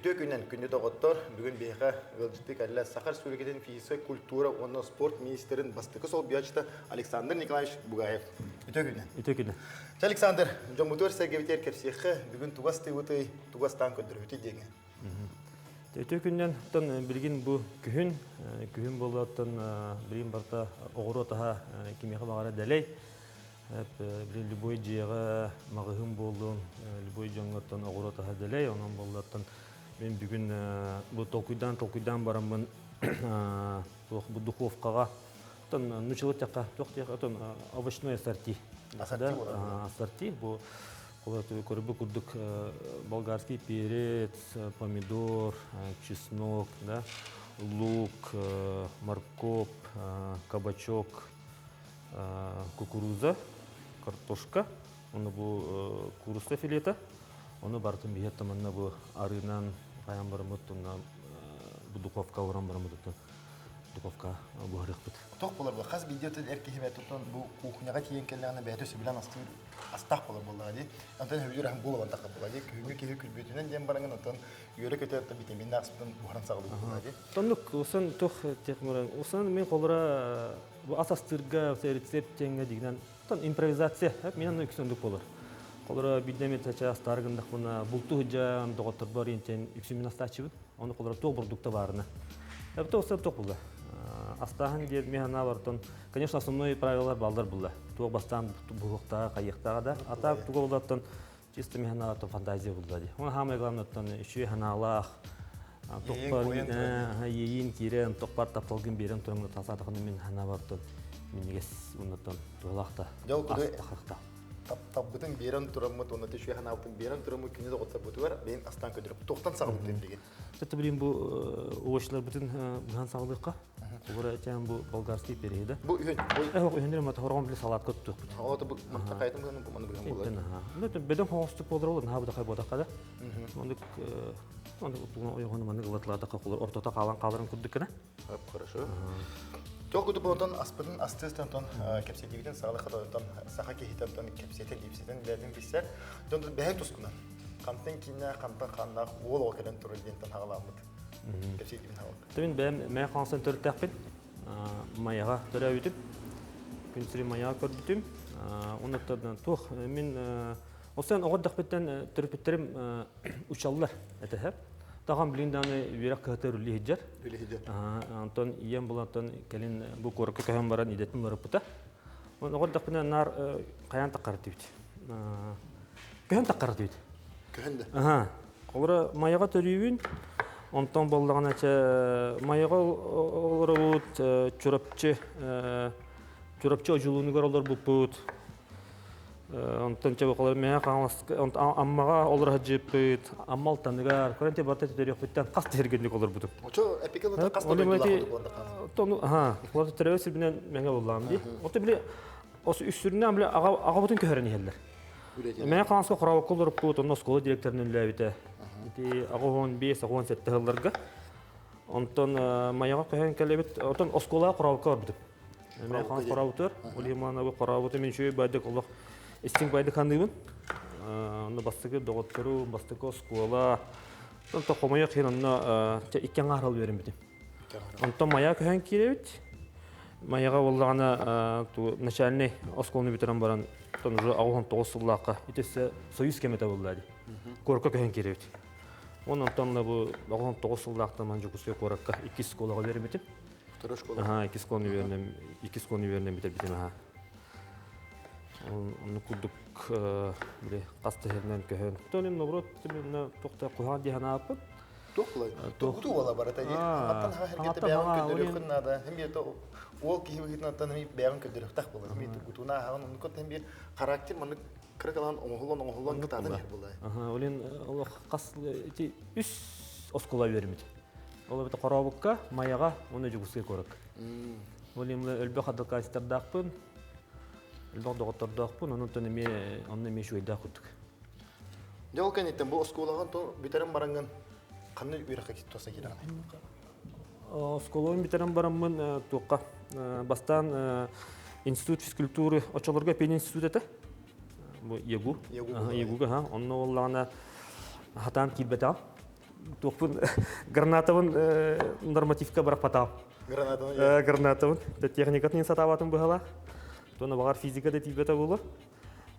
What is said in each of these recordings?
Үтө күннен күнді доғыттар бүгін бейға өлжітік әлі Сахар Сүрегеден физика, культура, оны спорт министерін бастықы сол биячты Александр Николаевич Бугаев. Үтө күннен. Үтө күннен. Александр, жомутор сәгебетер кепсеқі бүгін туғасты өтей, туғастан көндір өте деген. Үтө күннен білген бұл күхін болатын білген барта оғыру отаға кемеқі бағара дәлей. Любой жиыға мағығын болуын, любой жоңғаттан оғыру отаға дәлей. Онан болатын мен бүгін бұл толкуйдан барамын бұл духовкаға. Нучылы таққа, овощной ассорти. Ассорти. Бұл көрібі күрдік болгарский перец, помидор, чеснок, лук, морковь, кабачок, кукуруза, картошка. Оны бұл куруста филета. Оны бартын бейет таманна бұл арынан қаян барымыт, бұл духовка оран барымыт, духовка бұғырық бұд. Тоқ болар бұл, қаз бейдеті әркеге бәттіптен бұл кухняға тиен кәліғаны бәйті білән астақ болар болар де. Антон өйдер әм болуған тақы болар де. Күйіңі кеге күлбетінен дем бараңын антон үйері көті әтті бітен ақсыптың бұғыран сағылы болар де. Тонлық, осан тоқ текмұран. Осан мен қолыра асастырға, рецепт теңге дегенен импровизация. Менен үксөндік болар. Қолыра бидемет сәча астарғындық бұна бұлты ғыджан доғаттыр бар ентен үксімен астачы бұд. Оны қолыра тоқ бұрдықта барына. Әбіті осан тоқ бұлда. Астағын дед механа бартын. Конечно, основной правилар балдар бұлда. Тоқ бастан бұғықтаға, қайықтаға да. Атақ тұғы бұлдаттын чисто механа бартын фантазия бұлда де. Оны хамай ғаламдаттын үші ханалақ. Ейін керен, тоқпар тапталғын берен тұрыңды тасадықыны мен хана бартын. Менегес ұнаттын тұғылақта. Астақақта. Таптабытын берен тұрамыд, оны тешуе ханалықтың берен тұрамыд күні де қотса бұты бар, бейін астан көндіріп, тоқтан сағылып деген. Тәтті білейін бұл оғышылар бұтын бұған сағылыққа. Бұғыра әтен бұл болгарский перейді. Бұл үйін? Үйіндерім әті хорған білі салат көттік бұд. Олаты бұл мақта қайтым бұғаны бұғаны бұғын болады? Бәден қоңыстық болдыр олар, наға бұдақай бодаққа да. Ондық ұйғаны маңы ғылатылардаққа қолыр, ортота қалан қалырын күрдіккіні. Хорошо. Тоқ күті болудан аспыдың астыстан кәпсетегіден сағылы қадаудан сақа кехетен кәпсетен епсетен бәдін бейсер. Донды бәйін тұскынан. Қамтын кейіне, қамтын қаннақ, ол оғырын тұры дентен хағаламыд. Кәпсетегіден хағалық. Төмен бәйім мәй қаңсын түрі тәқпен. Маяға түрі өйтіп. Күнсірі маяға көрдітім. Онықтардан тоқ. Мен осыдан оғырдық беттен түріпеттерім ұчалылар әтәхәп. Тағам біліндені верақ қағытыр үлі хеджар. Антон иен болантон кәлін бұл көрікі көйін баран едетін барып бұта. Оғырдық бінен нар қаян таққары дейбіт. Көйін таққары дейбіт. Көйін де? Олары маяға түрейбін. Онтан болдаған әчі маяға олары бұд чүрапчы ұжылуынығар олар бұл бұд. Онтан чабы қолар мәе қаңласық, аммаға олар жеп бұд, аммал танығар, көрінте барта түдері өкпеттен қасты ергендік олар бұдым. Очо әпекелі қасты ергендік олар бұдым? Оларды тәрәуі сілбінен мәңе болдағым дей. Оты біле, осы үстірінен біле аға бұтын көхәрін елдер. Мәе қаңласқа құрауы қолар бұд, оны скола директорының үлі әбіті. Ағуын 5-ағуын 7 ғылдарға. Онтан маяға көхәрін кәлебет, онтан осколаға құрауыққа бар бұдым. Мәе қаңлас құрауытыр, олиманағы құрауыты мен шөй байдық олық Истинг байды қандығын, оны бастығы доғыттыру, бастығы скола, тоқы мая қиын оны иккен ғарал берім бітім. Онтан мая көхен керебет, маяға олағана начальный осколны бітерін баран, уже ағуған 9 сыллаққа, етесі союз кеметі болды. Көркі көхен керебет. Онтан ағуған 9 сыллақта мән жүкіске көрікқа 2 сколаға берім бітім. 2 сколны берінен бітер бітім. Оны күрдік қасты жерінен көхен. Күтөнен, наоборот, тоқта қойған дейхана апын. Тоқ бұлай? Тоқ ұту ола барата дейін. Аттан хаға әркетті бәғын көндірі қыннада. Хембе ол кейі бігетін аттан бәғын көндірі қытақ бұлай. Хембе ұтуына ағын ұны көт хембе қарактер мұны кірікалан оңғылан қытадын ер бұлай. Олен қас үс оскола бермеді. Ол бәті қарауыққа, маяға, оны жүгіске көрік. Олен өлбе қадылқа істердақпын. Үлбақ доғыттардақпын, онны меш өйдақ күттік. Жауыл кәнеттен бұл осколаған бітерін баранған қанны үйраққа кетті тоса кераған? Осколағын бітерін баранмын туққа. Бастан институт физкультуры очоларға пен институт әті. Бұл егу. Егуға, онны олағына хатан кейбетал. тухпун гранатовын нормативка барак патам. Гранатаны. Гранатовын. Техникатын сатаватын быхала. Тоны багар физикада тибета болу.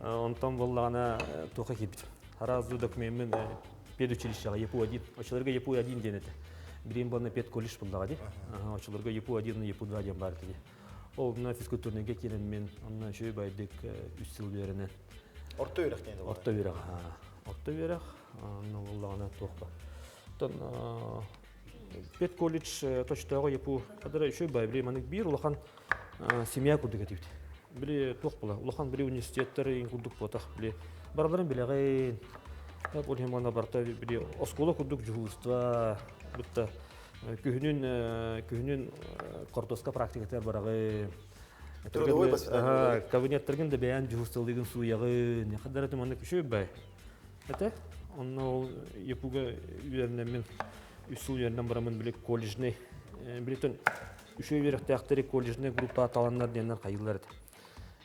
Онтон боллагана туха кибит. Харазу документмен педучилищага ЕПУ-1. Очолорго ЕПУ-1 денете. Бирин болна педколледж булдага ди. Очолорго ЕПУ-1, ЕПУ-2 ден бар ди. Ол на физкультурныйга келем мен, анна шөй байдык 3 жыл берене. Орто үйрек дейді. Орто үйрек. Орто үйрек. Анна боллагана тухпа. Тон педколледж точтого ЕПУ. Кадыр шөй бай бир манык бир улахан семья курдуга дибит. Били тух була. Улахан били университеттер ин курдук ботак били. Бараларын билеген. Ол хемона барта били оскола курдук жугуства. Бутта күһүнүн кортоска практикатер барагы. Трудовой воспитание. Кабинеттерген де бәян жугустылыгын суягы. Не кадар туманы күшөй бай. Это он епуга үйернен мен үсүл үйернен барамын били колледжный. Билетен үшөй берек тактыры колледжный группа аталаннар деннер кайылар.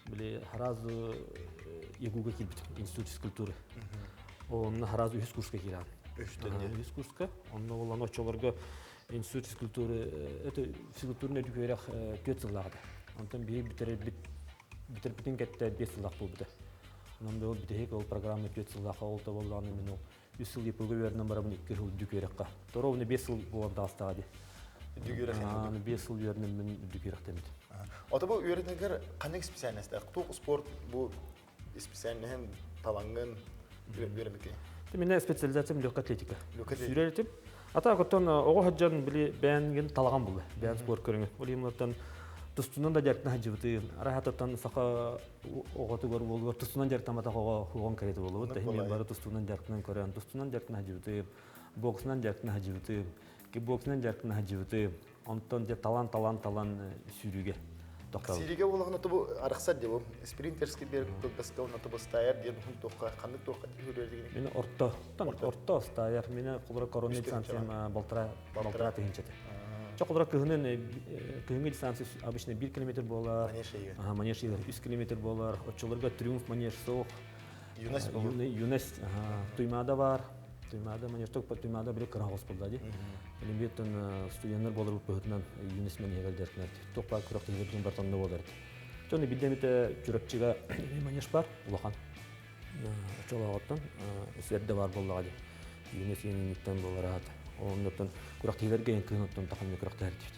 Били харазы егуга килбит институт физкультуры. Он харазы 100 курска киран. 100 курска. Он болан очолорго институт физкультуры это физкультурный edukerek 4 жылларда. Онтон бир битербитин кетте 5 жыллар болду. Онан да битек ол программа 4 жылларга олта болганы мен 100 жыл епөгө берден барамын 2 жыл edukerekка. Торовны 5 жыл болду астагы. Edukerek. 5 жыл берден мен edukerek демит. Ата бу үйренегер кандай специальность? Тук спорт бу специальный таланган үйренеке. Мен специализациям легкая атлетика. Легкая Ата коттон ого хаджан били бәнген талаган булды. Бән спорт көрүнгө. Олимлардан тустунан да жактан хаҗыбыты. Арахатан сака оготы гөр болду. Тустунан жактан мата кого хуган керети болду. Мен бары тустунан жактан көрөн. Тустунан жактан хаҗыбыты. Боксынан жактан хаҗыбыты. Кикбоксынан жактан хаҗыбыты. Онтон же талан сүйрүгө. Сириге болгон бу араксат деп, спринтерский берип баскал на тобо стаяр деп тохка, кандай тохка жүрөдүгүн. Мен орто стаяр. Мен кулра коронный дистанциям балтыра тегинчете. Чокулра кыгынын дистанция обычно 1 км болар. Манеж 3 км болар. Очолорго триумф манеж соқ. Юность. Туймада бар. Туймада манеж туймада бир кырагыс болду. Элембеттен студенттер болор бөтүнөн юность манежга дертнер. Топа кырак тегин бартанда болор. Тоны бидемите жүрөкчүгө манеж бар, улахан. Очологоттон серде бар болду. Юность ениттен болорат. Оннотон курактыйларга кыйныктан такам курактар дейт.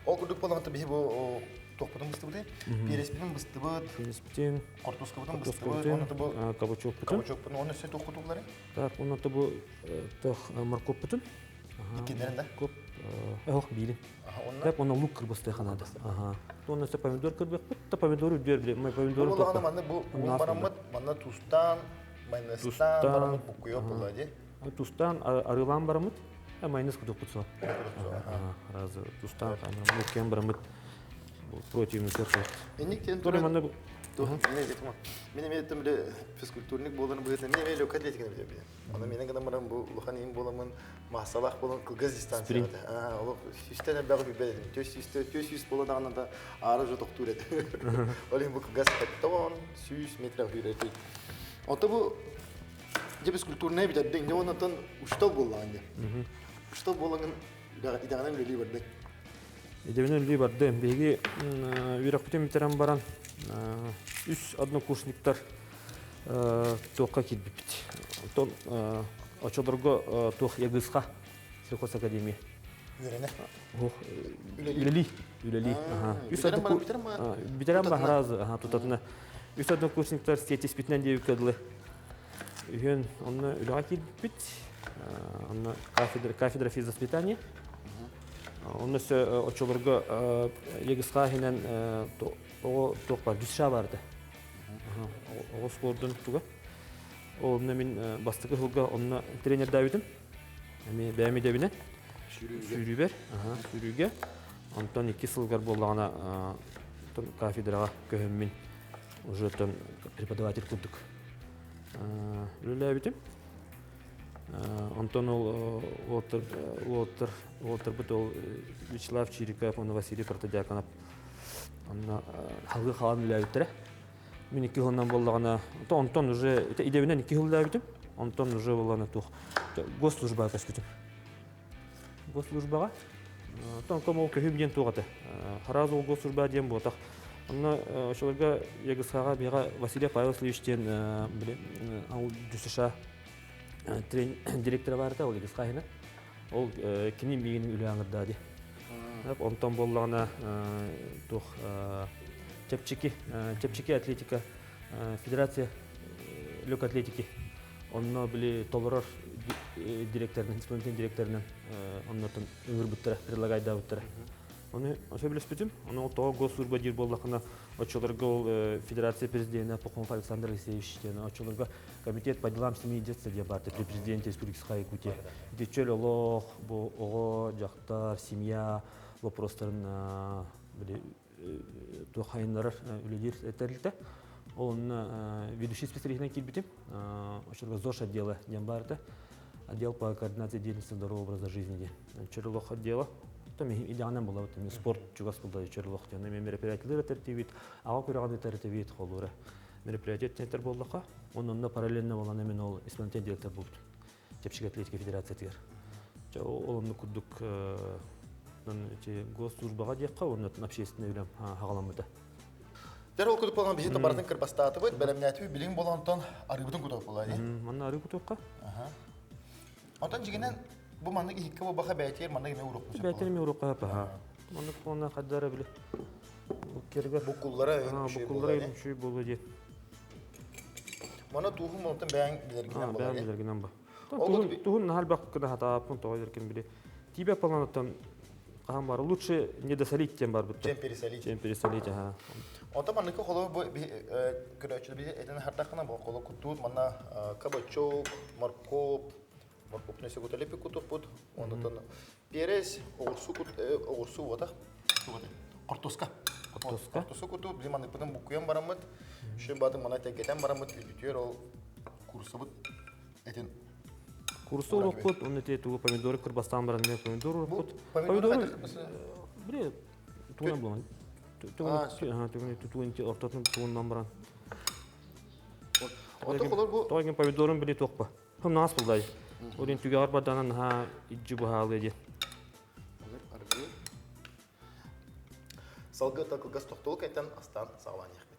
Ол курдук болгонто бии бу токпотун быстыбыты, переспитин быстыбыт, Переспитин, кортоскобутун быстыбыт, онното бу кабачокпутун, онно се токутуклары? Так, онното бу тох морковпутун. Икенеринде? Коп, били. Так, онно лук кырбысты ханада. Онно се помидор кырбыкпыт, та помидор үдөрбүле, май помидор токпут. Болгоно манда бу барамыт, манда тустан, майонезтан барамыт бу куйоп болду. Тустан арылан барамыт, майонез кудук кутса. Разы тустан, мукен барамыт. Противный сорт. Эниктен туран. Мен еттим биле физкультурник боларын быйты. Мен эле атлетиканы билем. Аны менен гана барам бу луханин боламын, массалах болон кылгыз дистанцияда. Ол системе багып билбедим. 400 боладаганда да ары жо токтур эди. Олим бу кылгыз тоон 100 метр жүрөт. Ото бу физкультурный биле деңде онтон уштал болган. Уштал болган идаганы биле бирде. Идевнен ли барды. Беги үйрөктүн битерен баран 3 однокурсниктар тоққа келбепт. Тон очодорго тоқ ягыска сельхоз академия. Үлели. Битерен ба харазы тутатына. 3 однокурсниктар сетиспитнен деп кыдылы. Үйен онны үлага келбепт. Онны кафедра физвоспитания. Онны очолорго ягыска хинен тоқпар жүзша барды. Оғы спордың туға. Онны мен бастықы ғылға онны тренер дәуідім. Бәймі дәуіне сүйрі бер. Сүйріге. Онтан 2 сылғар болағына кафедраға көйіммен ұжыттан преподаватель күрдік. Үлі әбітім. Антон Уолтер бут ол Вячеслав Чириков, он Василий Протодиаконов. Он халгы халан үләбиттер. Мен 2 жылдан болдағана, Антон уже идевинен 2 жыл үләбитим. Антон уже болғана туқ Госслужбага көспүтүм. Госслужбага. Тонком ол көһүм ден тугаты. Харазы ол госслужба ден ботак. Онна ошолорга ягысага бега Василий Павловичтен ал дүсүша директор бар да ол ягысгайна. Ол кинин мигин үләңирдади. Онтон боллагына тух Чепчики атлетика федерация лёг атлетики. Онно били толорор директорунун, исполнительный директорунун оннотон өмүр буттара, предлагайда буттара. Оны ошо билеспитим. Оны того госслужба жер боллакына очолорго ол федерация президенти Пахомов Александр Алексеевич жана очолорго комитет по делам семьи и детства деп бар при президенте Республики Якутия. Дечөл олох, бу ого жактар, семья вопростарын били тухайнлар үледир этерлите. Он ведущий специалистный кибитим, ошолорго ЗОЖ отдела дем барда. Отдел по координации деятельности здорового образа жизни. Черлох отдела. Там идеально было вот спорт чугас было черлох. Там мероприятия тертивит, ага кураганы тертивит холура. Мероприятие центр боллаха. Он параллельно была номинал исполнительный директор был. Чепчики атлетики федерации тигр. Он кудук госслужбага дияққа, он общественный үлем хагаламыда. Дәрі ол күдіп болған бейті бардың кірбастаты бұд, бәлемнәті білім болғантан арыбытын күдіп болады. Манна арыбы күтіпқа? Онтан жігінен бұл маңдық ихікке бұл бақа бәйтер, маңдық еме ұрық бұсып? Бәйтер еме ұрыққа апа. Маңдық қолына қаддары білі. Бұққыллары өңші болу де. Мана туғын болғантан бәң білергінен болады? Бәң білергінен ба. Туғын нахал баққына хатапын тоға еркен білі. Тибе паланаттан қаған бар. Лучше не досолить тем бар бұтты. Чем пересолить, ага. Онта маңдықы қолы көрәчілі бізе әтін хартақына бұл қолы күттуд, маңна кабачок, моркоп несе күтелепі күтіп бұд. Ондықтан перес, оғырсу водақ, қортоска. Қортоска күтіп, біле маңдық бұдан бұқуян барамыд. Шын бадың маңна тәгетен барамыд, үлбітер ол курсы бұд. Әтін курсы олық бұд, оны туғы помидоры кірбастан баран помидор олық бұд. Помидоры біле, туғынан бұламын. Туғын ортатын туғындан баран. Тоғын помидорын біле тоқпа. Хым нағыз бұлдай. Орын түге арбаданан иджі бұхалы еді. Салғы тақылғыз тоқтылық әйтен астан сағылан яқпет.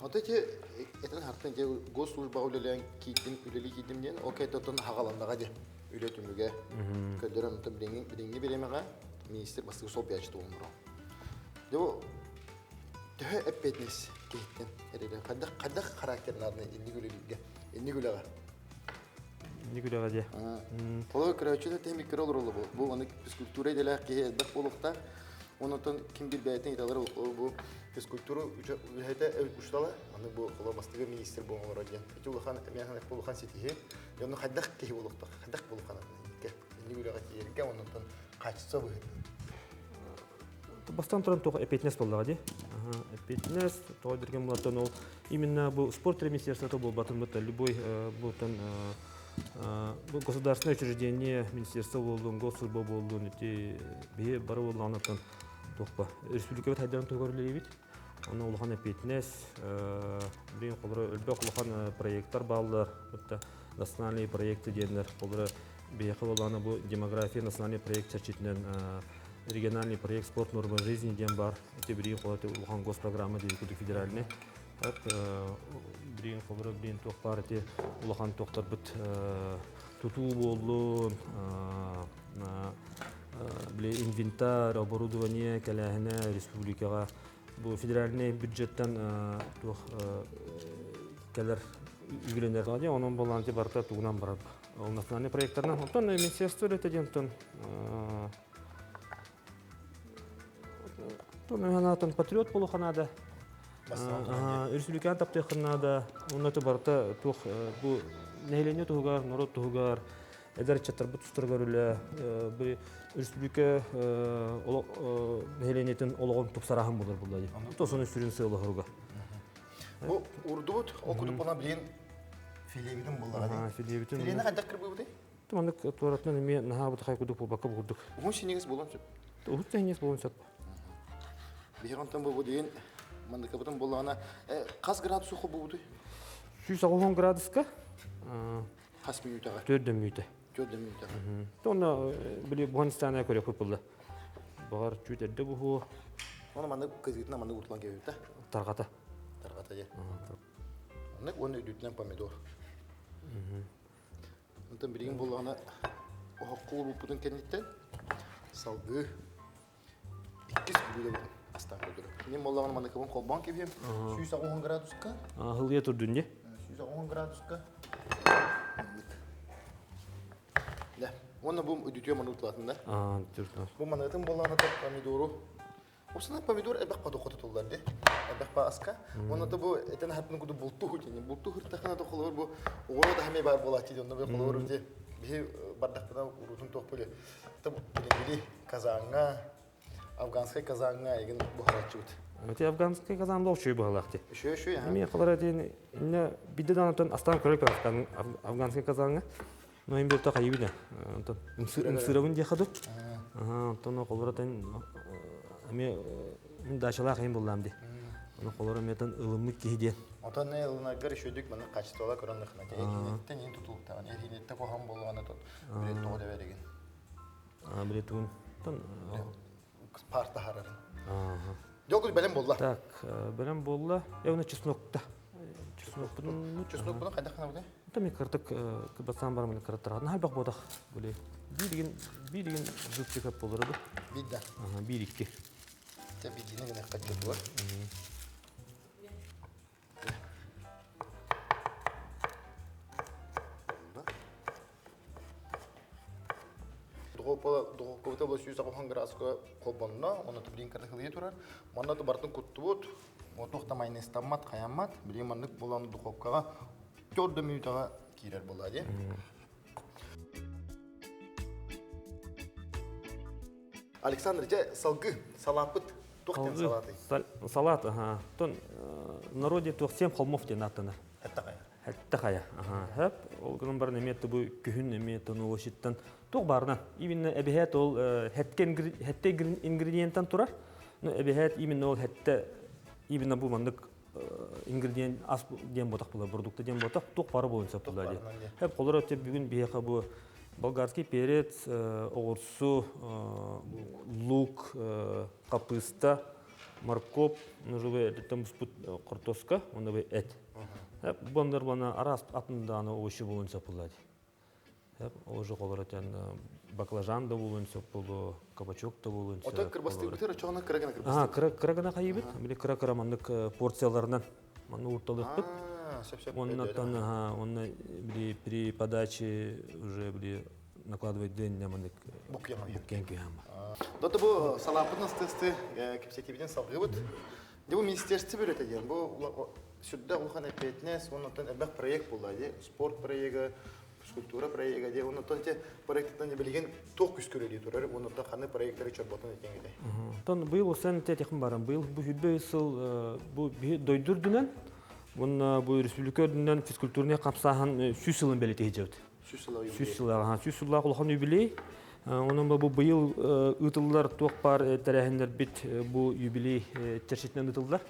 Отеке этен хартын же госслужба үлелен үлели кийдим ден, окей тотон хагаландаға де үлетүмүгө көдөрөм биринги беремега министр бастыгы сол биячты олмуру. Дебо төхө эппетнес кейттен эреде кадак характернарны инди гүлега. Никуда де. Коло крачыда темикер олурулу бу аны физкультура деле кеhdek болукта. Онотон ким бир бәйтен италар бу физкультура үһәтә уштала. Аны бу коло бастыгы министр булган раҗан. Тулхан мәхәнәт булган ситиһе. Яны хаддак ки булукта. Хаддак булган. Инди гүлега киергә онотон качса бу. Бастан туран тоғы эпетнес болдыға де. Эпетнес, тоғы дерген болатын ол именно бұл спорт министерството был батын бұтта. Любой бұтын государственное учреждение, министерство болдың, госслужба болдың, бе бары болдың анаттан тоқпа. Республика бет хайдарын тоғырылы ебет. Оны олған эпетнес, білген қолыры өлбек олған проекттар балдар, национальный проекты дендер, қолыры бейқы болғаны бұл демография национальный проект чәрчетінен региональный проект спорт нормы жизни дем бар. Это брин холоты улхан госпрограмма дедикуды федеральный. Брин холоры брин тохпар это улхан тохтар бит туту болдун, бле инвентарь, оборудование калахина республикага. Бу федеральный бюджеттен тох калар үгүлөнөр дагы онун баланты барта тугунан барат. Ол национальный проекттардан оттон министерство это дентон Тоннан патриот болу ханада. Республикан тапты ханада. Оннаты барта тух бу нейлене тугар, народ тугар. Эдер чатарбы тустыргар үле. Бу республика нейленетинологон тупсарахан болар булды. Тосын сүрүн сыйлыгырга. Бу урдут окудуп бана билен филебитин булды. Филебитин. Филени кандай кырбы бу? Томандык торатнан эме наха бу хайкудуп бака бурдук. Бу шинегиз болгон сөп. Ут теңес болгон сөп. Бигантан бу деген Мандыка бутун болана кас градус уху бууду. 190 градуска Кас минутага. 4 минута. 4 минутага. Тонна били Буганстана көрөк популда. Багар чүтәдә бу Оны мандык кызгытна мандык утлан кебеп та. таргата. Таргата я. Мандык оны үдүтнен помидор. Онтан билген болана охкул бутун кенеттен салгы. Иккис бүлү астан көдөрөп. Мен боллаган мандык бон колбан кебем 190 градуска. Хылыя турдун 110 градуска. Да. Оны бу үдүтө манутлатын да. Турдун. Бу манатын болана помидору. Осына помидор эбек па докото толлар де. Эбек па аска. Оны да бу этен хатны куду булту хутени. Булту хуртахана да холор бу. Ого да хаме бар болати да бу холор де. Би бардактан урутун токпуле. Та били казанга, афганская казанга еген бухарачут. Эти афганский казанды очой багалакты. Шо я. Эми калар ден инне бидден антон астан көрөк афганский казанга. Но им берта кайбида. Антон инсырабын дехаду. Антон колоратын эми мен дачалаа кайын болдам ди. Аны колору метен ылымы кийди. Отан не ылына гөр шөдүк мана качтыла көрөндөхна. Эхинеттен ин тутулуктан. Эхинетте кохам болгоны тот. Билет тоо деп берген. Билетун. Тон Парта харарын. Жокул белем болла. Так, белем болла. Эвне чеснокта. Чеснок буны кайда кана буде? Та ми кыртык кыбасан бар мен кыртырга. Халбак бодак. Буле. Билеген зүпчекап болор бу. Бидда. Бир икки. Те бидине генә кайтып бар. Догоковта бу 190 градуска колбонна, оны тибин кырды хылы турар. Монда да бартын куттубут. Отохта майонез тамат, каямат, биле мандык болан духовкага 4 минутага кирер болады. Александр, же салгы, салапыт, тоқтен салаты. Салат, Тон народе тоқсем холмов ден аттана. Хәтта кая. Хәп, ол гынан бар неметті бу күхін неметті ошиттан тоқ барынан. Именно әбихәт ол хәтте ингредиенттан турар. Но әбихәт именно ол хәтте именно бу мандык ингредиент ас ден ботак була, продукты ден ботак тоқ бары болынса була ди. Хәп колор өтеп бүгін бияқа бу болгарский перец, огурцу, лук, капуста, морковь, нужно там спут картошка, он бы эт. Бондар бана арас атында аны овощи болынса була ди. Уже колор өтен баклажан да болынса булу, кабачок да болынса. Ota кырбасты битер чагына кырагына кырбасты. Кырагына кайбыт. Биле кыра мандык порцияларынан маны урталып бит. Он при подаче уже накладывает день на мандык. Букьяма. Дота бу салапытын стысты кепсетибиден салгыбыт. Бу министерство берет эген. Бу сюда улхан эпетнес, онтан эбек проект булды. Спорт проекты, физкультура проекты де. Онтан те проекттан билген ток күскөрөдү турар. Онтан каны проекттер чорботон экенге. Тон быйыл сен тетихим барам. Быйыл бу хүббе ысыл бу дойдурдунан бу республикадын физкультурны капсахан 100 жылын белете жебит. 100 жылга улхан юбилей. Onun bu yıl ıtıllar toqpar tərəhinlər bit bu юбилей tərşitdən ıtıllar.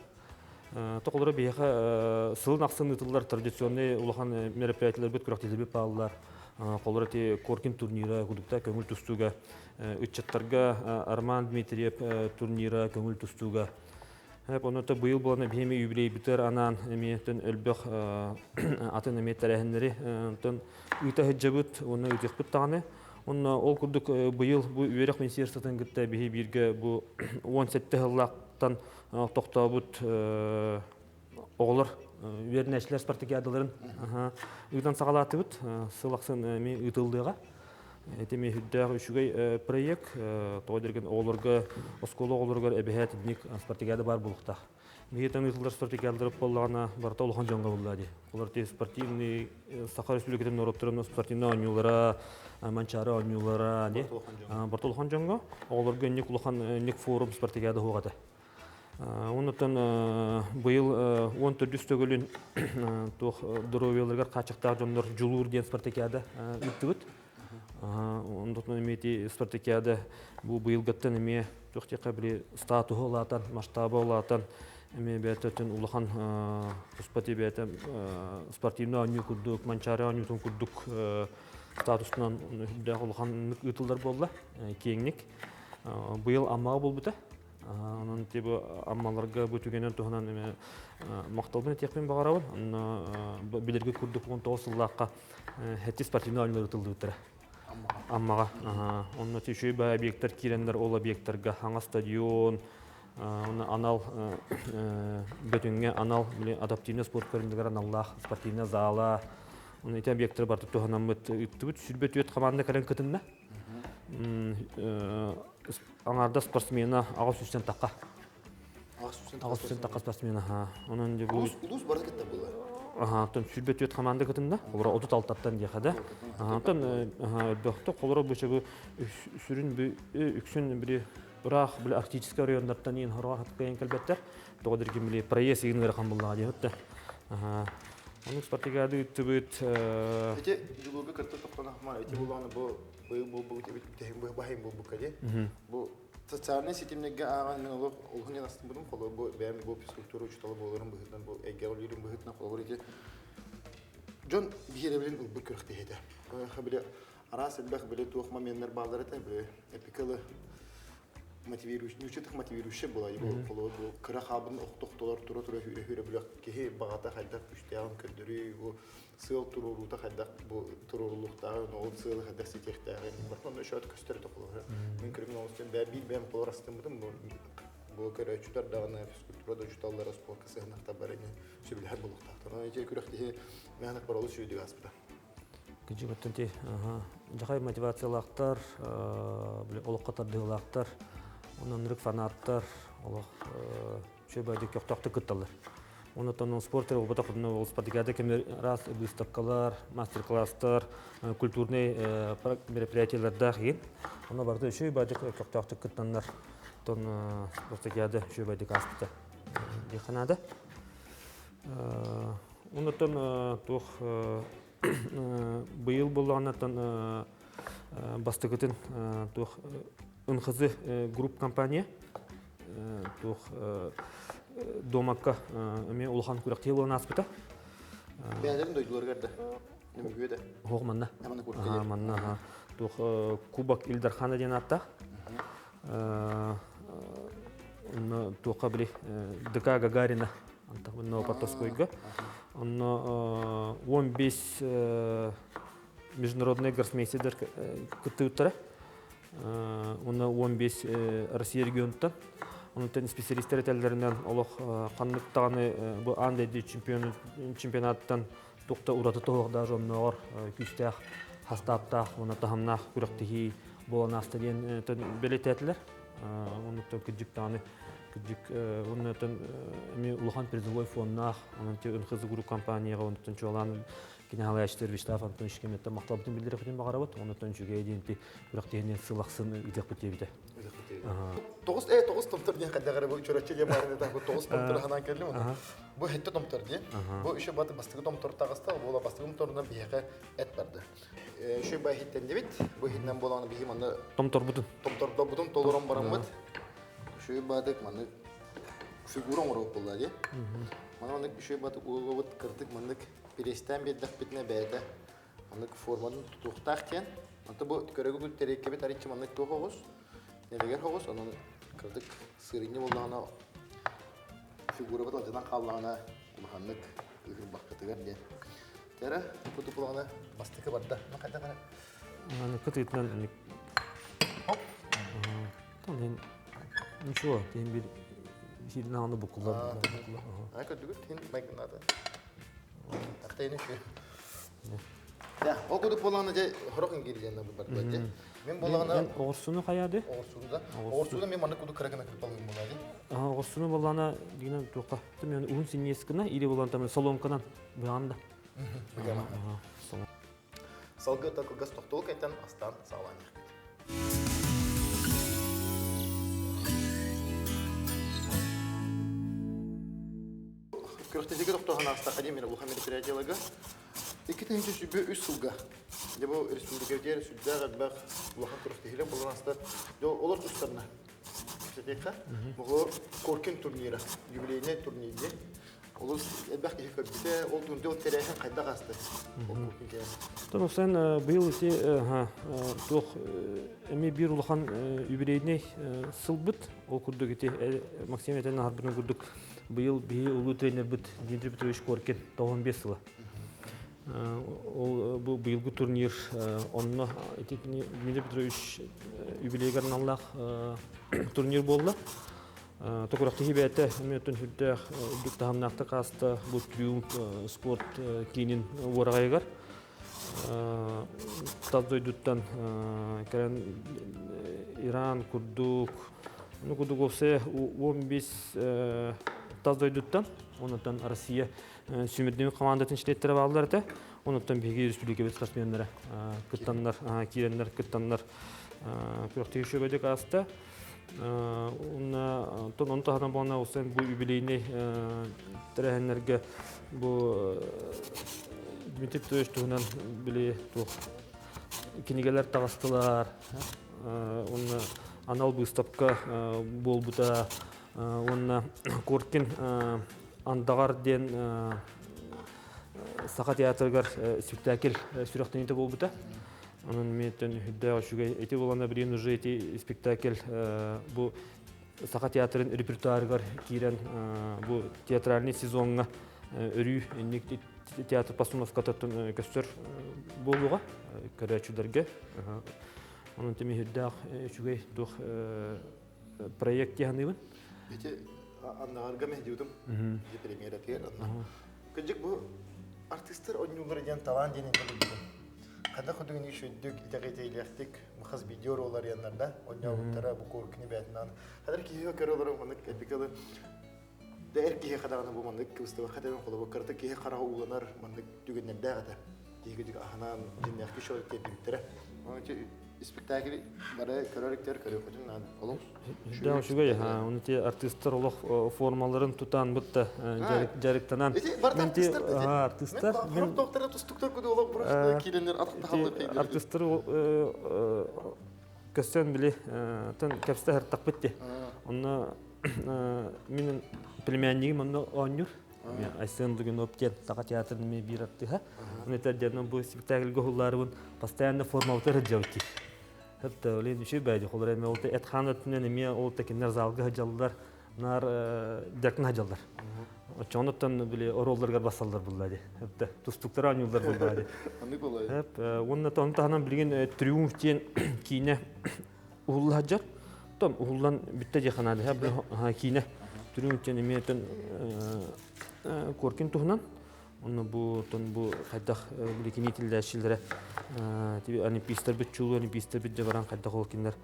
Toqları biyaqa sılın aqsın ıtıllar традиционный улахан мероприятиялар бит күрәктелер бит балалар. Қолары те Коркин турнира кудукта көңіл түстуга, үтчаттарға Арман Дмитриев турнира көңіл түстуга. Оны та быйыл болана бейме юбилей битер анан эмиеттен өлбөк атын эмиет tərəhinləri ыта хеджабыт, оны үтекпіт тағаны. Ол күрдік бұйыл бұл үйерек министерствотын күтті бейі бірге бұл 17 ғыллақтан тоқтабыт оғылар үйерінәшілер спартакиадаларын үйден сағалаты бұд, сылақсын мен ұйтылдыға. Әтеме хүддағы үшігей проект, тоғыдерген оғыларға, осколы оғыларға әбіхәт дінік спартакиады бар бұлықтақ. Мегетен ұйтылдар спартакиадалары болағына барта олған жаңға болады. Олар те спортивный, Саха Республикатын ороптырын спортивный ойнулара, манчары ойнулара, барта олған жаңға. Оларға нек форум спартакиады хоғады. Онытын бұйыл 14 төгілін дұровелерге қачықтағы жонлар жұлуыр ден спартакиады үттігіт. Онытын әметі спартакиады бұйыл ғыттан әме тоқтеқа біле статуы олатан, масштабы олатан, эми бететен улахан успати бете спортивный аню курдук, манчары анютун курдук статусунан да улахан ытылдар болла, кеңник. Быйыл аммага болбута. Анан тибе аммаларга бүтүгенен туханан эме макталбын текпен багарабын. Аны билерге курдук 19 жыллакка хетти спортивный аню ытылды бутара. Аммага. Онны тишүй ба объекттер кирендер ол объекттерге хаңа стадион, анал бүтүнгө анал адаптивный спорт көрүндүгөр аналлах спортивный зала. Оны эти объекттер бар туханан бут үттүбүт сүрбөт өт команда кален кытында. Аңарда спортсмена агас үстен такка. Агас үстен такка спортсмена. Онун деп улус бар кетти булар. Тон сүрбөт өт команда кытында. Олар 36-тан дияхада. Тон бөхтө колоро бөчөгү сүрүн үксүн бири бирок бул арктический райондартан ин хорга хаткан келбеттер. Тогодыр ким били проезд игин кан булла деп. Onun спартигады үттүбүт. Эти жылуга кыртып тапкан ахмар, эти буланы бу бахим бу каде. Бу социальный сетимнеге аган мен олор олхунен астын будум коло бу бәм бу физкультура учталы болорун быһытан бу эгелерин быһытна колор эти. Жон биребилен бу кырыкты эте. Хабиле арас элбах биле тух моменттер балдары та бу эпикалы мотивирующий, учетых мотивирующий была его коло бу кырахабын октоктолор тура хүрө билек ки багата хайдак үстәгән көлдүрү бу сыл турурута хайдак бу турурулуктагы ол сыл хайдак сетектагы бартон шот көстөр токлор. Мен криминал үстен бәм колор астын бу көрөчүлөр дагы физкультурада учталлар спорт кысынакта барыны сүбүлөр булуктактан. Эти күрөктө мәнак баралы сүйдүк аспыта. Кыжыгыттанти жахай мотивациялактар, олоққатардығылақтар, онанырық фанаттар, шөбәді көқтақты күтталар. Онытанның спорттары олбата құдына ол спартикады кемер раз выставкалар, мастер-класстар, культурный мероприятияларда кейін. Оны барды шөбәді көқтақты күттанлар. Тон спартикады шөбәді аспыта дейханады. Онытан тух быйыл болғаннан бастығытын ынхызы групп компания домакка улхан күрәкте болған аспыта. Бәдерін дойдылар көрді. Немі көйді? Хоқ манна. Манна. Кубок Илдархана ден аттақ. Туқа білі ДК Гагарина антақ бұнна опартоскойға. 15 международный гроссмейстер кытыуттара. Оны 15 Россия регионтан. Onun spesialistler etellerinden olaq qanlıqtağını bu andaydı çempionattan toqta uratı toğda jomnor küstaq hastaptaq ona tahamnaq kuraqtihi bolanasta den biletetler. Onu tokijik tane kijik onu mi ulhan призовой фонднах onun тен хызы grup компанияга onu чолан киналаштыр виштаф антон шкеметте мактабын билдиреп кетен багарабат. Onu жүгө дейинти kuraqтигинен сылаксын идек битебите. Тоғыз томтор ден қадағары бұл чөрәтче де барында тағы тоғыз томтор ханан келді мұны. Бұл хетті томтор де. Бұл үші баты бастығы томтор тағыста, бұл бастығы томторынан бейеқі әт барды. Үші бай хеттен де бет, бұл хеттен болағаны бейім анда... Томтор бұтын. Томторда бұтын толырын баран бұд. Үші бадық маны фигурон ұрып болды де. Маны үші бадық ұлғывыт кірдік мандық перестен беддік бетіне бәді. Мандық форманың тұтуқтақ кен. Манты бұл көрегі бұл терекке бет аритчі мандық тоғыз. Нелегер хоғыз, оның кірдік сырыне болдағына фигура бұд алтыдан қалағына ұлғанлық үгір баққытығар де. Тәрі, күті болғана бастықы барды. Мұн қайда қана? Оны күті етінен үнік. Хоп! Тәнен, ничего, тен бір жерін ағаны бұқылар. Көтігір, тен майқынады. Ақтайын үші. Ол күті болғана жай ғырықын келгеніне бұл барды. Мен болғана... Оғырсуны қаяды? Оғырсуда мен маны күді кірігіна кіріп алғым болады. Оғырсуны болғана дегенен тоққа. Мен ұғын сен ескіна, или болғаны тамын соломканан бұғанда. Салғы тақылғыз тоқтол кәйтен астан сағылан еқпет. Көріқтезеге тоқтоған аста қадемері ұлға мероприятиялығы. Екі тәйімді сүбі үш сылға. Бұл республикадер сүлдәр әббәқ ұлақан көріқтезеге болған аста олар тұстарына кепсетекка. Бу коркин турнира, юбилейный турнири. Олус элбах кихи көбүтэ, ол турнирде терехин кайда касты. Тон sen быйыл ити тох эми бир улахан юбилейный сылбыт ол курдук ити Максим этен харбын курдук быйыл бии улуу тренер бит Дмитрий Петрович Коркин 95 жылы. Ол бу быйылгы турнир онно Дмитрий Петрович юбилейге арналлах турнир болду. Токуракты хибәте мөтен хүддә дуктамнакта каста бу триумф спорт кинин ворагайгар. Таздойдуттан керен Иран курдук, ну курдук олсе 15 таздойдуттан, онуттан Россия сүмірден командатын штеттері балдар да, онуттан беге республика спортсмендері, кыттаннар, киреннер, кыттаннар, күріқтегі шөбедек асты. Оны тағынан болына олсен бұл юбилейный тәрәхенлерге бұл Дмитрий Петрович туғынан біле кенегелер тағыстылар, оны анал бұстапқа бол бұта, оны Коркин андағар ден сақа театргар спектакль сүрақтан еті бол бұта. Onun meten hüdda şugay eti bolanda birin уже эти спектакль bu Saqa teatrın repertuarıgar kiren bu teatralny сезонга өрү театр постановкатын көстөр болуга көрөчүлөргө. Onun temi hüdda şugay дух проект яһаныбын. Эти аннарга мендиудум. Премьера тер. Кыжык бу артисттер ойнуулар ден талант денен келген. Когда ходугун ишөйдүк итегетейлектик махаз видеолар яннарда ойнауттара бу коркуну бетинан кадар кийе көрөлөр мындык эпикалы дер кийе кадаганы бу мындык кыстыба кадарын колобо карта кийе карага уланар мындык дүгүннөрдө ата тийгидик аханан жиннакты шоу тепиптер ончо спектакль бара көрөлүктөр көрөкөтүн олуң Да, шугай, оны те артисттер олох формаларын тутан бутта жарыктанан. Артисттер мен доктор тустуктар көдө олох бурашты киленер атында артисттер көстөн биле тан капстар такпетти. Онна менин племяннигим онна онюр. Мен айсындыгын оптен Saqa театрын мен бир атты. Оны таддан бу спектакльге холларын постоянно формалдар жабыты. Hatta öyle düşüyor bence. Kolları eme oldu. Et kanatından emiye oldu tekinler zalgı hacallar, nar derkin hacallar. Çoğunluktan bile orollarga basallar bulladı. Hatta tustuklar anıyorlar bulladı. Anlık olay. Hep onun tahnan bilgin triumf diyen kine uhullu hacar. Tam uhullan bitti cekanadı. Hep kine triumf diyen emiyetten korkin tuhnan. Onu bu kaydak bilgini tildəşillərə tibi olimpiyistlər bütçülü olimpiyistlər bütçə varan kaydak olkinlər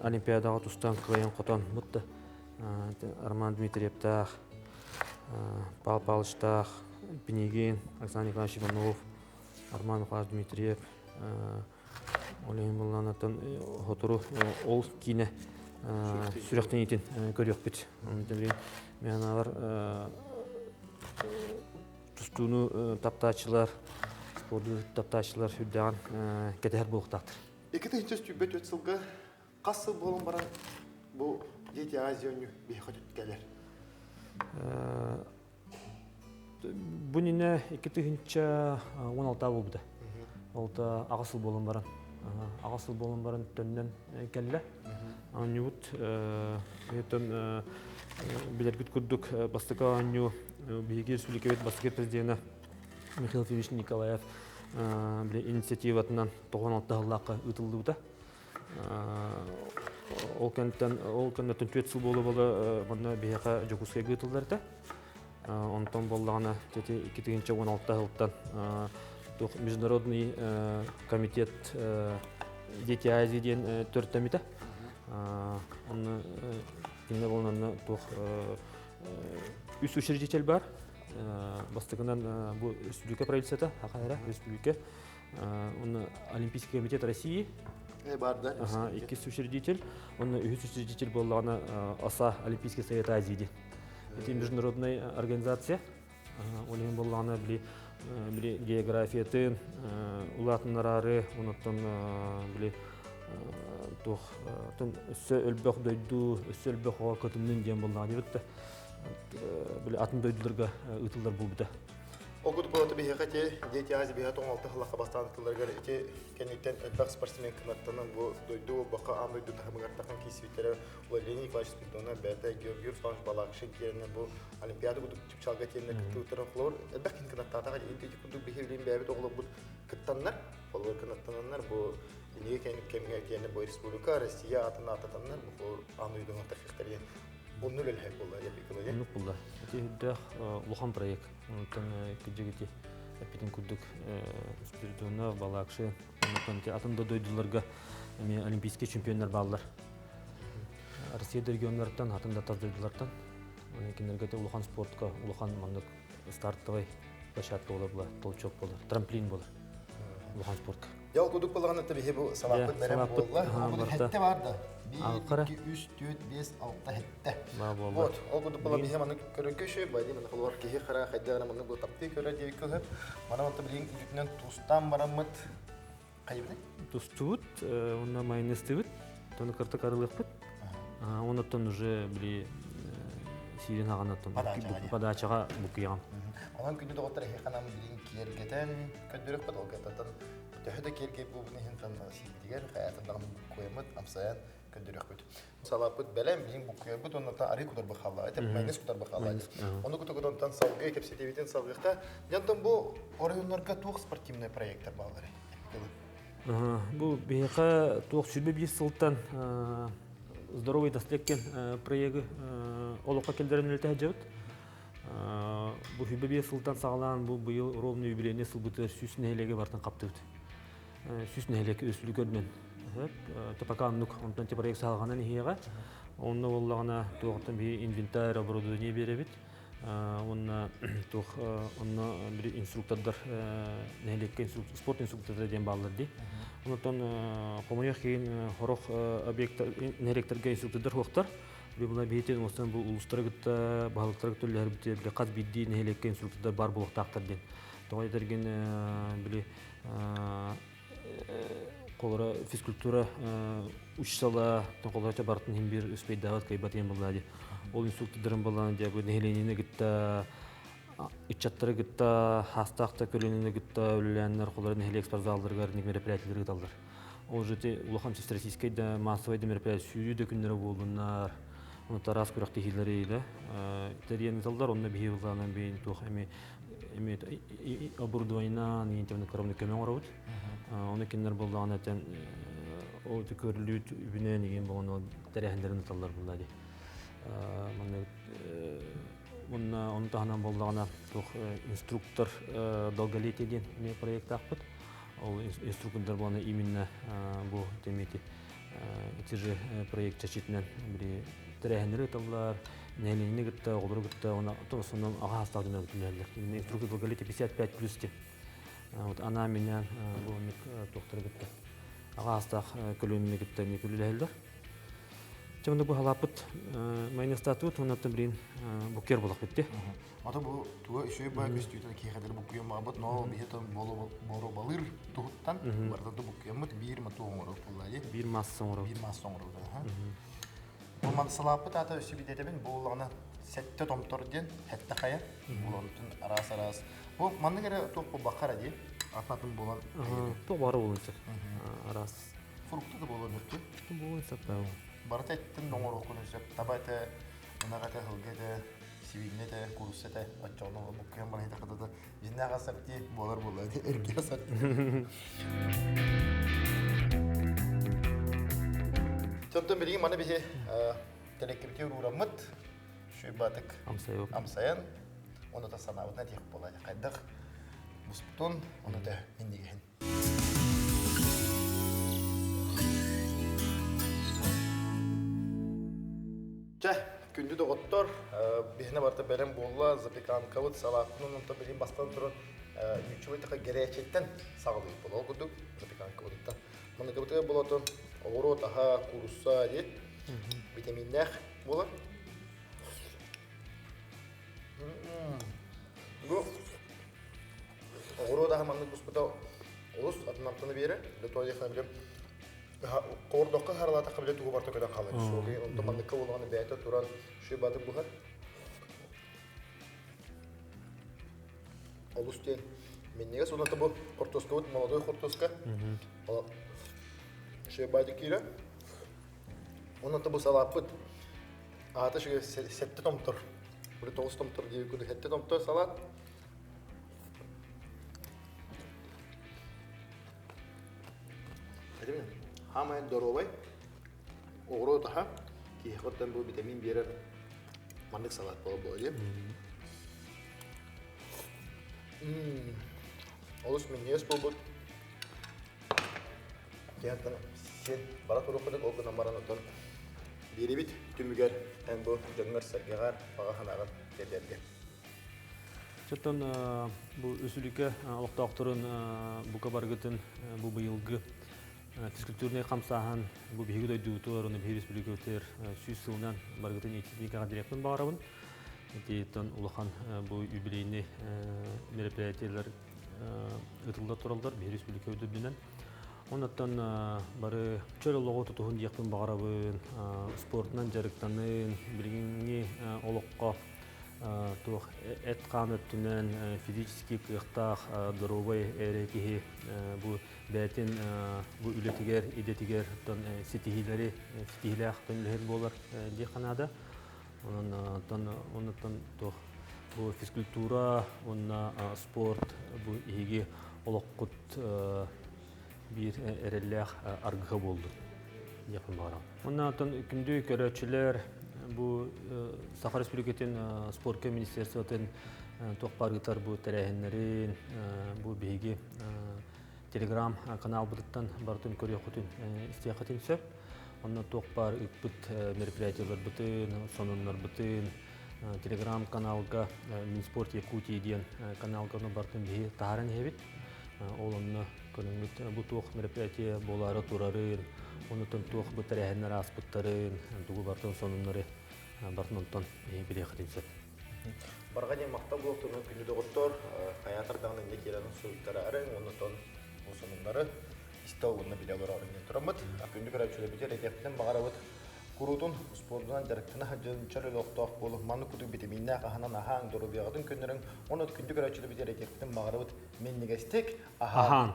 olimpiyadağa tustan kıvayan qotan mutlu Arman Dmitriev'taq Pal Palıştaq Pinigin Alexander Nikolaevich Ivanov Arman Nikolaevich Dmitriev Olayın bullanatan hoturu ol kine sürəqdən etin görüyorq büt. Мен алар Tustunu taptaçılar, spordu taptaçılar hüddan kether boğtaktır. Ekete hinçes tübbet ötsülge qasıl bolun baran bu Jeti Aziyonu bir xatut gelir. Bu nine ekete hinçe 16 oldu. Olta ağasıl bolun baran. Ağasıl bolun baran tönnen kelle. Anjut eton билергит курдук бастыкаанню биги республикабет бастыгет президенти Михаил Федорович Николаев инициативатынан 96 жыллакка ытылдыбыта. Ол кенттен төт жыл болу мына бияка жокускай ытылдырда. Онтон боллагана 2016 жылдан международный комитет Дети Азии ден 4-тәмите. Оны Кине болнанна тух үс учредитель бар. Бастыгынан бу республика правительството, Хакайра республика. Он Олимпийский комитет России. Бар да. Iki учредитель. Он үс учредитель боллагана аса Олимпийский совет Азии. Это международная организация. Onun боллагана били географиятын, улатын нарары, онуттан били тух тон өссө өлбөх дойду өссө өлбөх ого көтүмнүн дем болду дебитте били атын дойдуларга ытылдар булбута. Огуд болот бихе те дети ази бихе тоң алты хлака бастан кылларга эти кенеттен элбак спортсмен кынаттан бу дойду бака ам дойду тахмагартакан кисвиттер Владимир Николаевич Спиридонов бета Георгий Славович Балакшин керне бу олимпиада гуду чалга тенне кытутырын хлор элбак кынаттатага эти куду бихе билин бәбит оглы бу кыттаннар болор кынаттаннар бу неге кемге керне бу республика Россия атына ататаннар бу ам дойду тахтария оннул элхек болду деп экология. Ну булла. Эти дах лухан проект. Онтан кыжыгыти эпитин кудук Спиридонов Балакшин онтан те атында дойдуларга эми олимпийский чемпиондар баллар. Россия регионнардан атында тардойдулардан. Кинерге те улухан спортка, улухан мандык стартовый площадка болар, толчок болар, трамплин болар. Улухан спортка. Ял кудук болгон да бихе бу салапыт мерем болла. Бу хетте барды. 1 2 3 4 5 6 хетте. Вот, ол кудук болгон бихе маны көрөкөшө, байды маны холор кеге кара хайдагана маны бу тапты көрө деп көп. Мана мынта билин үтүнөн тустан барамыт. Кайбы? Тустут, онна майонез тыбыт, тону карта карылыкпыт. Онотон уже били сирен аганаттан подачага букуягам. Онан күндө доктор хеканам билин кергетен көдөрөк бат олгатан. Төһөдө керге бу нехинтан сидигер хаятдан коемат амсаян көдөрөк бит. Салапыт белем билин букуябыт оннан ари кудар бахалла. Это майонез кудар бахалла. Ону кутугудан салгы кепсетевитен салгыхта. Янтан бу орыйоннарга тук спортивный проекттер балдары. Бу бейха тук сүрбе бир сылтан здоровый дастеккен проекты олоқа келдерін өлті әжеуіт. Бұл хүбе сылтан сағалан бұл бұйыл ровны юбилейне сылбыты сүсін әйлеге бартын қаптығыд. Сүсін әйлеге өсілі көрмен. Топака аннук, онтан те проект сағалғанан ехеға. Онны олағына туғыттан бір инвентарь оборудование беребет. Онна бір инструктордар, спорт инструктордар ден балылар дей. Онтан қомайық кейін қорық неректерге инструктордар хоқтар. Бұла бейтен осыдан бұл ұлыстары күтті, бағылықтары күтті өлі әрбітті, біле қаз бейді нәйлекке инструктордар бар болықтақтар ден. Тоғай дәрген біле қолыра физкультура ұшсала, қолыра бартын хем бір үспейдағат қайбат ен бұла де. Ол инструктордарын болған де бұл нәйленені күтті, үтчаттары күтті, хастақта көлінені күтті, өліләнлер қолыра нәйлек спортзалдарға мероприятиялар күталдар. Ол жөте ұлықам Всероссийскайда массовайды мероприятия сүйді күндері болдыңар. Оны тарас күрәқті хилері ейлі. Тәрген ұталдар, онына бейі ұлғанан бейін туқ әме оборудовайнан ентемені көремді көмен орауыд. Оны кендер болдаған әтен оты көрілуіт үбінен еген болған тәрәхіндерін ұталдар бұлда де. Оны тағынан болдағына туқ инструктор долголетие ден проект ақпыд. Ол инструктордар болғаны именно бұл теметі эти же проект чачетінен бір тәрәхіндері ұталдар, нәйленіне күтті, олары күтті, сонын аға астағдың өтінерлер. Инструктор долголетие 55 плюс де. Ана менен бұл тоқтары күтті. Аға астақ көлініне күтті, не көлілі әлдер. Чамында бұл халапыт майонез татуыт, онаттан бірін букер болақ бітті. Ата бұл туға үшөй бай көстүйден кейхадыр букуем мағабыт, но бейхетен бору балыр тұғыттан, бардады букуем мұт, бір мату оңырық бұллайды. Бір массы оңырық. Бір массы оңырық. Бұл мады салапыт ата өсі бедетебен, бұл олағына сәтті томтор ден, хәтті қая, бұл онытын арас-арас. Бұл маңны кәрі тоқ бұл бақара дей, атнатын болан. Тоқ бары болынсық, арас. Фрукты да болан өтті. Болынсық бәу. Барыта әттін оңыр оқын өсіп, табайты, ұнағаты ғылғеті, сивигнете, курсете, отчоғының бұққиын бана хеті қыдады. Бізіне аға сәпті болар болады, әрге сәпті. Сонтын білген маны бізе телеккептер ұрамыд, шөй батық амсаян, оны да санауытына тек болады. Қайдық мұспұтын, оны да ендеген. Күнді де ғоттар, бейіне барты бәлем болла, запеканкавыд, салатының ұнта білген бастан тұрын үйчі өйтіға геречеттен сағылығы бол. Ол күдік запеканкавыдықтан. Мұны көбітіге болатын оғыру таға курса дед, витаминнәқ болар. Бұл оғыру таға маңның бұспыта олыс атын аптаны бері, бұл той дейхіне білем Кордокка харлата кабилет тугу барта көдөн калыр. Шуги онто мандыкка болгоны бәйте туран шу бады бухар. Олустен меннеге сонаты бу кортоска вот молодой кортоска. Шу бады кира. Онаты бу салапыт. Аты шу сетте томтор. Бу 9 томтор дип күдө сетте томтор салат. Хамай доровай. Огро таха ки хоттан бу витамин берер мандык салат болду. Олус менес болбут. Кентен сен бара турукудак огына маранотон бирибит түмүгөр эн бу жөнгөр саргагар багаханагар дедерге. Чөттөн бу өсүлүккө алыктаактырын бука баргытын бу быйылгы физкультурный камсахан бу биги дойдуутор уну бир республикатер сүйүс сылынан баргытын этника директор баарабын. Этитон улахан бу юбилейный мероприятиялар ытылда туралдар бир республика өдөбүнөн. Онуттан бары чөлөлөгө тутугун дияктын баарабын, спортунан жарыктанын, билгинги олокко тух эт каныттынан физический кыктак здоровый эрекихи бу бәтин бу үлетигер идетигер тон ситихилери ситихилах тонлер болар ди канада оннан тух бу физкультура онна спорт бу иги олоккут бир эреллах аргы болду япын бара оннан күндү көрөчүлөр бу Сахар Республикатын спорт министерствотын тоқпаргытар бу тәрәһеннәрин бу биги телеграм канал бутыттан бартын көрөкөтүн истиякатын сөп. Онна тоқпар үппүт мероприятиялар бутын, сонуннар бутын, телеграм каналга Минспорт Якутия диен каналга бартын биги тааран хебит. Ол онна көнүмүт бу тоқ мероприятия болары турарын, онутон тоқ бу тәрәһеннәр аспыттарын, тугу бартын сонуннары бартынонтон билехатин сөп. Баргани макта блоктурун күндү доготтор хаятырдагын эле керенин суйттары арың, онутон осонундары истогунна билелер арыңын турамыт. Күндү көрөчүлө битер этептен багарабыт. Курутун спортунан жарыктына жөнчөрө локток болуп, маны кутук витаминна каханан ахан дорубиягын күндөрүн, онут күндү көрөчүлө битер этептен багарабыт. Мен негестек ахан.